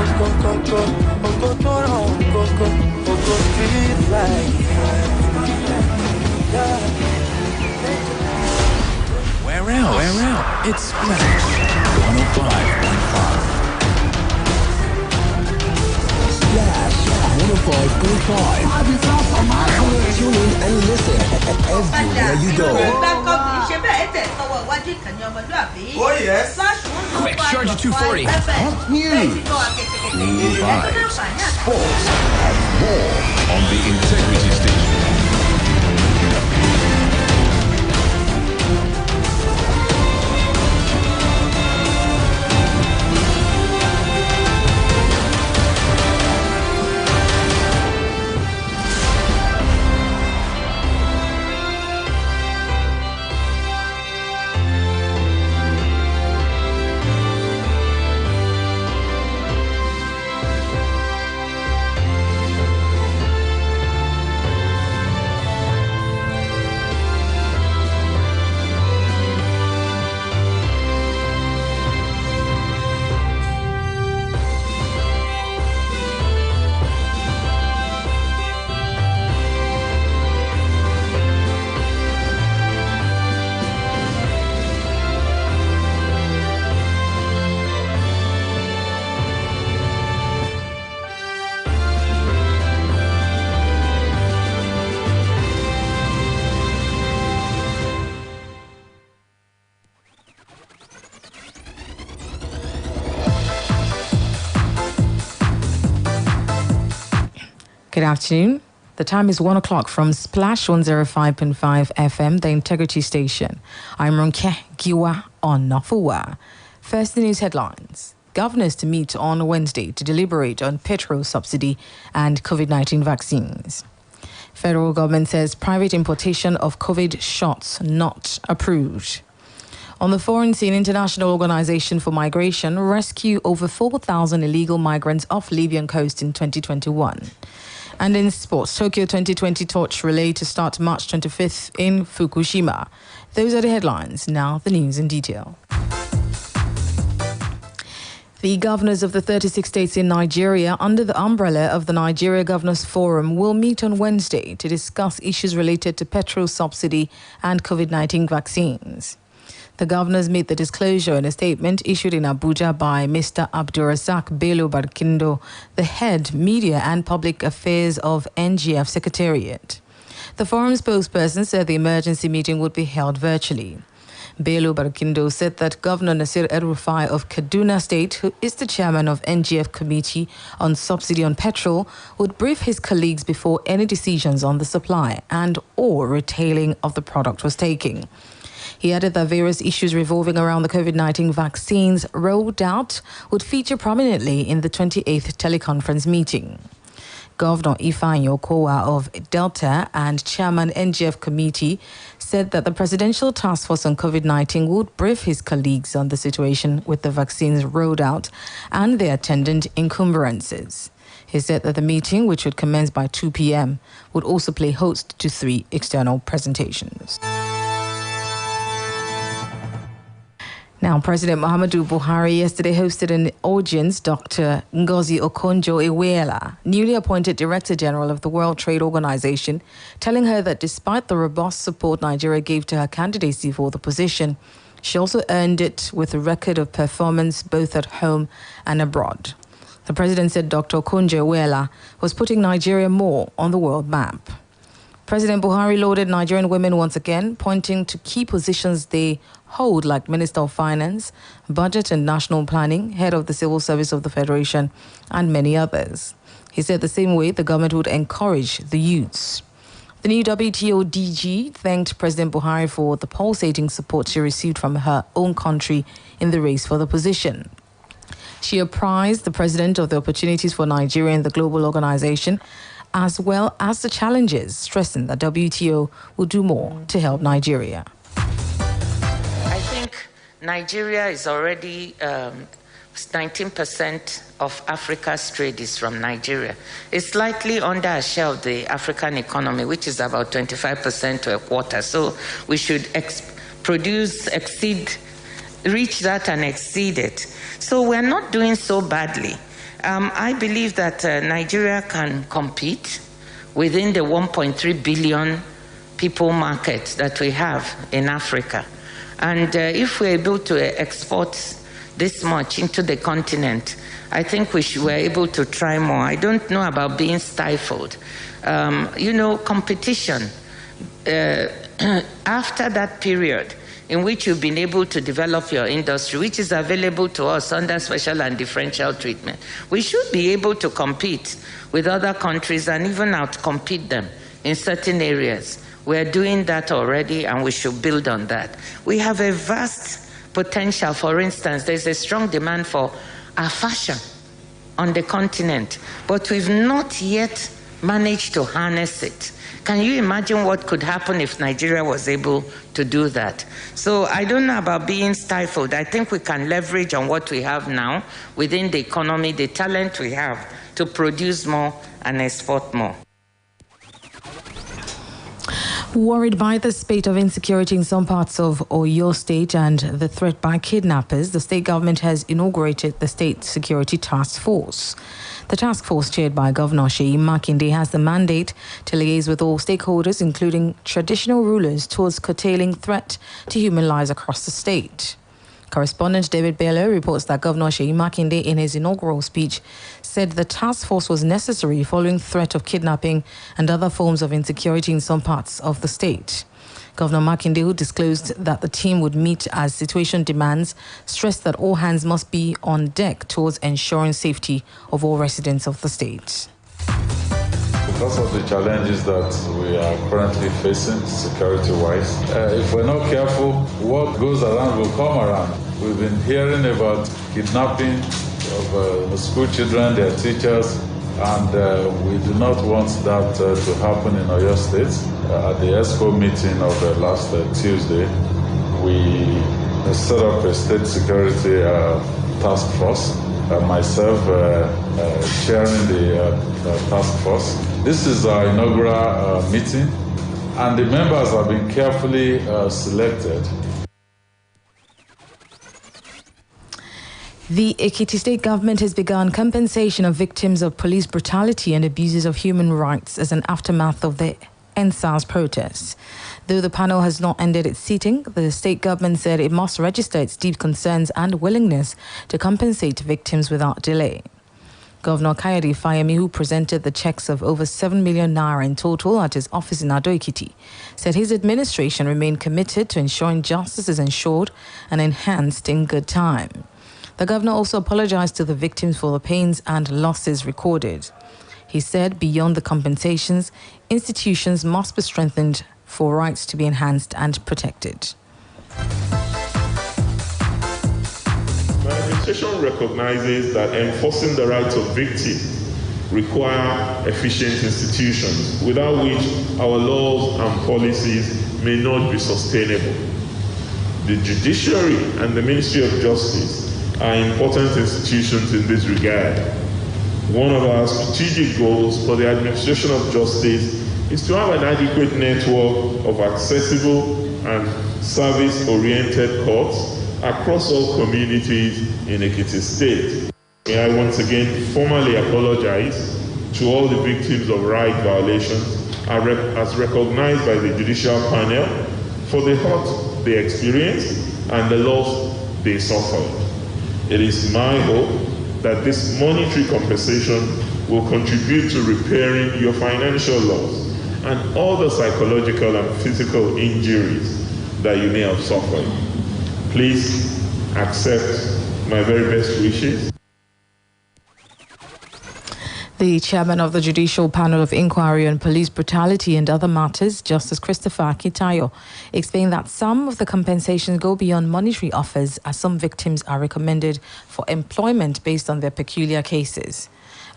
Where else? It's Splash 105.5. Splash 105.5. Tune in and listen everywhere you go. Oh yes. Quick, charge at 240. Hot news, cool vibes, sports, and more On the Integrity Station. Good afternoon. The time is 1 o'clock from Splash 105.5 FM, the Integrity Station. I'm Ronke Giwa Onafuwa. First, the news headlines. Governors to meet on Wednesday to deliberate on petrol subsidy and COVID-19 vaccines. Federal government says private importation of COVID shots not approved. On the foreign scene, International Organization for Migration rescue over 4,000 illegal migrants off Libyan coast in 2021. And in sports, Tokyo 2020 torch relay to start March 25th in Fukushima. Those are the headlines. Now the news in detail. The governors of the 36 states in Nigeria, under the umbrella of the Nigeria Governors Forum, will meet on Wednesday to discuss issues related to petrol subsidy and COVID-19 vaccines. The governors made the disclosure in a statement issued in Abuja by Mr. Abdulrazak Bello Barkindo, the head media and public affairs of NGF Secretariat. The forum spokesperson said the emergency meeting would be held virtually. Bello Barkindo said that Governor Nasir El-Rufai of Kaduna State, who is the chairman of NGF Committee on Subsidy on Petrol, would brief his colleagues before any decisions on the supply and or retailing of the product was taken. He added that various issues revolving around the COVID-19 vaccines rolled out would feature prominently in the 28th teleconference meeting. Governor Ifeanyi Okowa of Delta and Chairman NGF Committee said that the Presidential Task Force on COVID-19 would brief his colleagues on the situation with the vaccines rolled out and their attendant encumbrances. He said that the meeting, which would commence by 2 p.m., would also play host to 3 external presentations. Now, President Muhammadu Buhari yesterday hosted an audience Dr. Ngozi Okonjo-Iweala, newly appointed Director General of the World Trade Organization, telling her that despite the robust support Nigeria gave to her candidacy for the position, she also earned it with a record of performance both at home and abroad. The president said Dr. Okonjo-Iweala was putting Nigeria more on the world map. President Buhari lauded Nigerian women once again, pointing to key positions they hold like Minister of Finance, Budget and National Planning, Head of the Civil Service of the Federation, and many others. He said the same way the government would encourage the youths. The new WTO DG thanked President Buhari for the pulsating support she received from her own country in the race for the position. She apprised the president of the opportunities for Nigeria in the global organization, as well as the challenges, stressing that WTO will do more to help Nigeria. I think Nigeria is already 19% of Africa's trade is from Nigeria. It's slightly under a share of the African economy, which is about 25% to a quarter. So we should reach that and exceed it. So we're not doing so badly. I believe that Nigeria can compete within the 1.3 billion people market that we have in Africa. And if we're able to export this much into the continent, I think we're able to try more. I don't know about being stifled. Competition, after that period in which you've been able to develop your industry, which is available to us under special and differential treatment, we should be able to compete with other countries and even outcompete them in certain areas. We're doing that already, and we should build on that. We have a vast potential. For instance, there's a strong demand for our fashion on the continent, but we've not yet managed to harness it. Can you imagine what could happen if Nigeria was able to do that? So I don't know about being stifled. I think we can leverage on what we have now within the economy, the talent we have to produce more and export more. Worried by the spate of insecurity in some parts of Oyo State and the threat by kidnappers, the state government has inaugurated the State Security Task Force. The task force, chaired by Governor Seyi Makinde, has the mandate to liaise with all stakeholders, including traditional rulers, towards curtailing threat to human lives across the state. Correspondent David Bello reports that Governor Seyi Makinde, in his inaugural speech, said the task force was necessary following threat of kidnapping and other forms of insecurity in some parts of the state. Governor Makinde, who disclosed that the team would meet as situation demands, stressed that all hands must be on deck towards ensuring safety of all residents of the state. Because of the challenges that we are currently facing security-wise, if we're not careful, what goes around will come around. We've been hearing about kidnapping of school children, their teachers, and we do not want that to happen in Oyo State. At the ESCO meeting of last Tuesday, we set up a state security task force, myself chairing the task force. This is our inaugural meeting, and the members have been carefully selected. The Ekiti State government has begun compensation of victims of police brutality and abuses of human rights as an aftermath of the NSAS protests. Though the panel has not ended its sitting, the state government said it must register its deep concerns and willingness to compensate victims without delay. Governor Kayode Fayemi, who presented the checks of over 7 million naira in total at his office in Ado-Ekiti, said his administration remained committed to ensuring justice is ensured and enhanced in good time. The governor also apologized to the victims for the pains and losses recorded. He said beyond the compensations, institutions must be strengthened for rights to be enhanced and protected. My administration recognizes that enforcing the rights of victims require efficient institutions, without which our laws and policies may not be sustainable. The judiciary and the Ministry of Justice are important institutions in this regard. One of our strategic goals for the administration of justice is to have an adequate network of accessible and service-oriented courts across all communities in Ekiti State. May I once again formally apologize to all the victims of right violations as recognized by the judicial panel for the hurt they experienced and the loss they suffered. It is my hope that this monetary compensation will contribute to repairing your financial loss and all the psychological and physical injuries that you may have suffered. Please accept my very best wishes. The chairman of the Judicial Panel of Inquiry on Police Brutality and Other Matters, Justice Christopher Akitayo, explained that some of the compensations go beyond monetary offers, as some victims are recommended for employment based on their peculiar cases.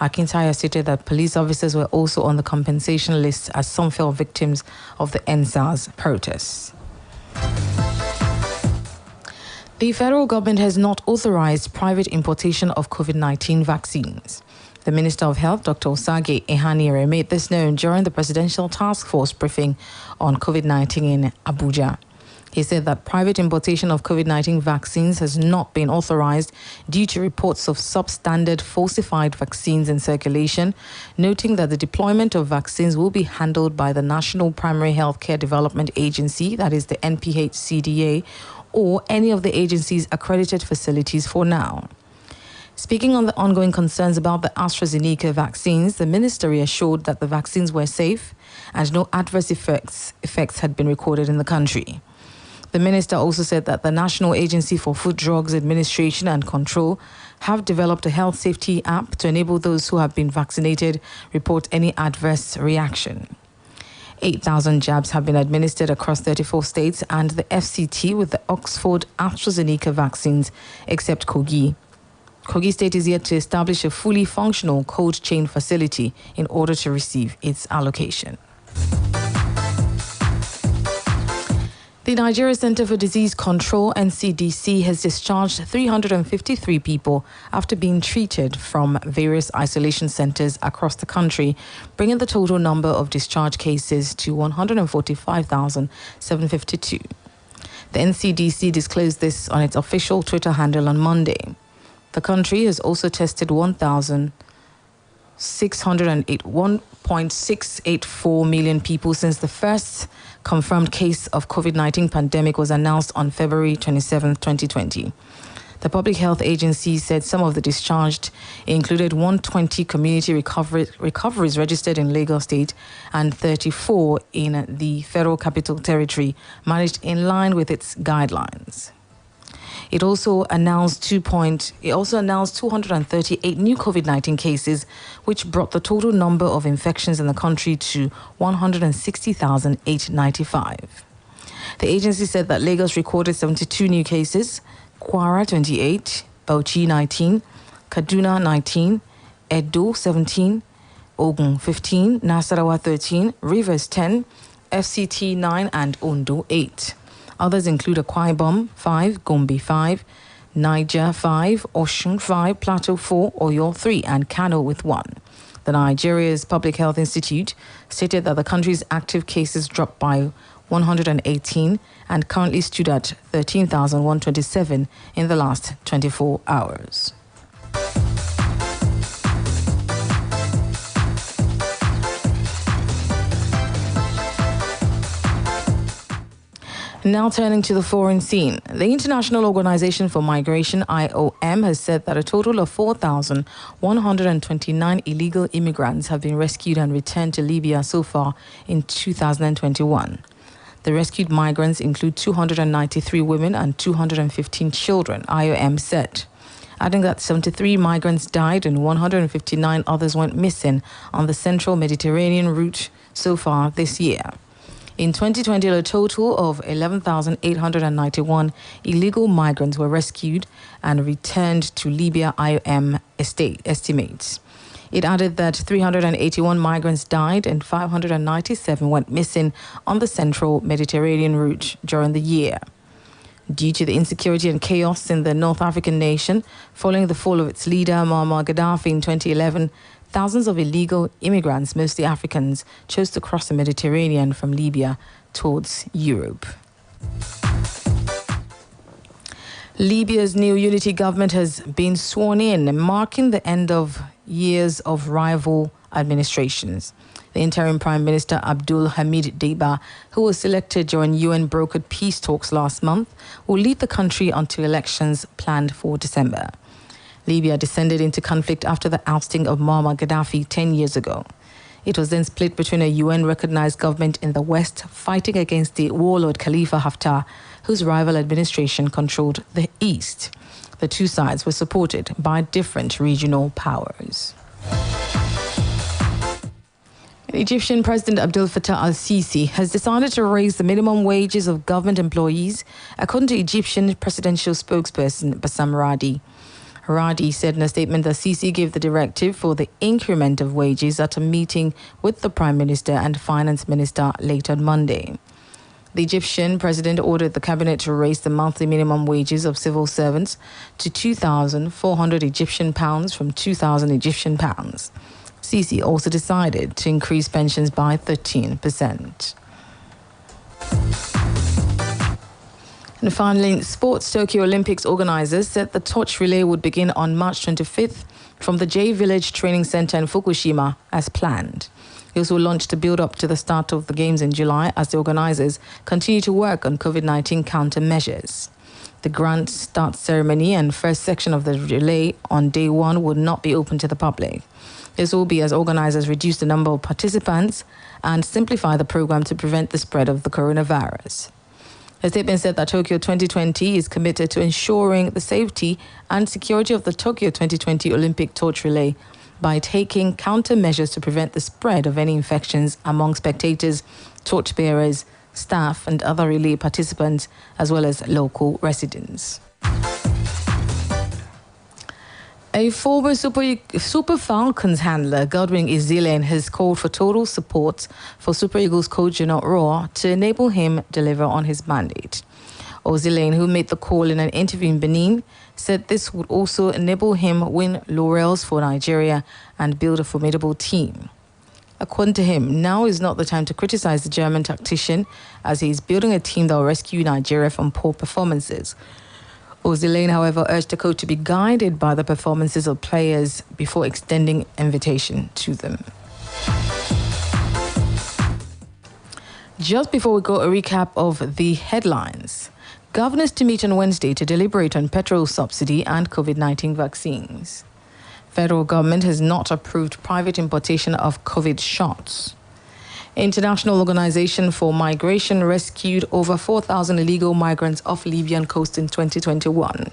Akintayo stated that police officers were also on the compensation list, as some fell victims of the NSAS protests. The federal government has not authorized private importation of COVID-19 vaccines. The Minister of Health, Dr. Osage Ehanire, made this known during the Presidential Task Force briefing on COVID-19 in Abuja. He said that private importation of COVID-19 vaccines has not been authorized due to reports of substandard falsified vaccines in circulation, noting that the deployment of vaccines will be handled by the National Primary Healthcare Development Agency, that is the NPHCDA, or any of the agency's accredited facilities for now. Speaking on the ongoing concerns about the AstraZeneca vaccines, the ministry assured that the vaccines were safe and no adverse effects had been recorded in the country. The minister also said that the National Agency for Food, Drugs Administration and Control have developed a health safety app to enable those who have been vaccinated report any adverse reaction. 8,000 jabs have been administered across 34 states and the FCT with the Oxford AstraZeneca vaccines, except Kogi. Kogi State is yet to establish a fully functional cold chain facility in order to receive its allocation. The Nigeria Center for Disease Control, NCDC, has discharged 353 people after being treated from various isolation centers across the country, bringing the total number of discharge cases to 145,752. The NCDC disclosed this on its official Twitter handle on Monday. The country has also tested 1.684 million people since the first confirmed case of COVID-19 pandemic was announced on February 27, 2020. The Public Health Agency said some of the discharged included 120 community recoveries registered in Lagos State and 34 in the Federal Capital Territory, managed in line with its guidelines. It also announced 238 new COVID-19 cases, which brought the total number of infections in the country to 160,895. The agency said that Lagos recorded 72 new cases, Kwara 28, Bauchi 19, Kaduna 19, Edo 17, Ogun 15, Nasarawa 13, Rivers 10, FCT 9 and Ondo 8. Others include Akwa Ibom 5, Gombe 5, Niger 5, Osun 5, Plateau 4, Oyo 3, and Kano with 1. The Nigeria's Public Health Institute stated that the country's active cases dropped by 118 and currently stood at 13,127 in the last 24 hours. Now turning to the foreign scene. The International Organization for Migration, IOM, has said that a total of 4,129 illegal immigrants have been rescued and returned to Libya so far in 2021. The rescued migrants include 293 women and 215 children, IOM said, adding that 73 migrants died and 159 others went missing on the central Mediterranean route so far this year. In 2020, a total of 11,891 illegal migrants were rescued and returned to Libya, IOM estimates. It added that 381 migrants died and 597 went missing on the central Mediterranean route during the year. Due to the insecurity and chaos in the North African nation following the fall of its leader, Muammar Gaddafi, in 2011, thousands of illegal immigrants, mostly Africans, chose to cross the Mediterranean from Libya towards Europe. Libya's new unity government has been sworn in, marking the end of years of rival administrations. The interim Prime Minister Abdul Hamid Deiba, who was selected during UN-brokered peace talks last month, will lead the country until elections planned for December. Libya descended into conflict after the ousting of Muammar Gaddafi 10 years ago. It was then split between a UN-recognized government in the west fighting against the warlord Khalifa Haftar, whose rival administration controlled the east. The two sides were supported by different regional powers. Egyptian President Abdel Fattah al-Sisi has decided to raise the minimum wages of government employees, according to Egyptian presidential spokesperson Bassam Radi. Radi said in a statement that Sisi gave the directive for the increment of wages at a meeting with the Prime Minister and Finance Minister late on Monday. The Egyptian president ordered the cabinet to raise the monthly minimum wages of civil servants to 2,400 Egyptian pounds from 2,000 Egyptian pounds. Sisi also decided to increase pensions by 13%. And finally, in sports, Tokyo Olympics organizers said the torch relay would begin on March 25th from the J Village Training Center in Fukushima as planned. It also launched to build up to the start of the Games in July as the organizers continue to work on COVID-19 countermeasures. The grand start ceremony and first section of the relay on day one would not be open to the public. This will be as organizers reduce the number of participants and simplify the program to prevent the spread of the coronavirus. The statement said that Tokyo 2020 is committed to ensuring the safety and security of the Tokyo 2020 Olympic torch relay by taking countermeasures to prevent the spread of any infections among spectators, torchbearers, staff and other relay participants, as well as local residents. A former Super Falcons handler, Godwin Ezilane, has called for total support for Super Eagles coach Gernot Rohr to enable him deliver on his mandate. Ezilane, who made the call in an interview in Benin, said this would also enable him win laurels for Nigeria and build a formidable team. According to him, now is not the time to criticize the German tactician as he is building a team that will rescue Nigeria from poor performances. Ezilane, however, urged the coach to be guided by the performances of players before extending invitation to them. Just before we go, a recap of the headlines. Governors to meet on Wednesday to deliberate on petrol subsidy and COVID-19 vaccines. Federal government has not approved private importation of COVID shots. International Organization for Migration rescued over 4,000 illegal migrants off Libyan coast in 2021.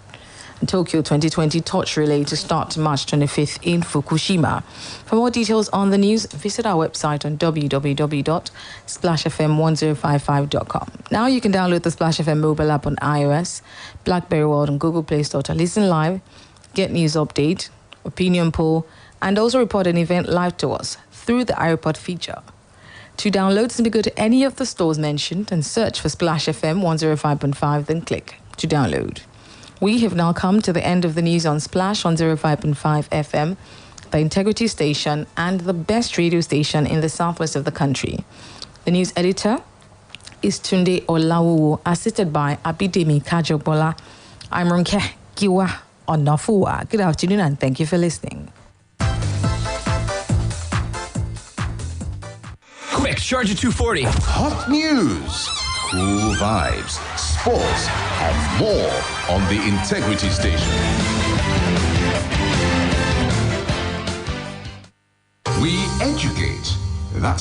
Tokyo 2020 torch relay to start March 25th in Fukushima. For more details on the news, visit our website on www.splashfm1055.com. Now you can download the Splash FM mobile app on iOS, BlackBerry World and Google Play Store to listen live, get news update, opinion poll, and also report an event live to us through the iReport feature. To download, simply go to any of the stores mentioned and search for Splash FM 105.5, then click to download. We have now come to the end of the news on Splash 105.5 FM, the Integrity Station, and the best radio station in the southwest of the country. The news editor is Tunde Olawowo, assisted by Abidemi Kajobola. I'm Ronke Giwa Onafuwa. Good afternoon and thank you for listening. Quick, Charger 240. Hot news, cool vibes, sports, and more on the Integrity Station. We educate. That's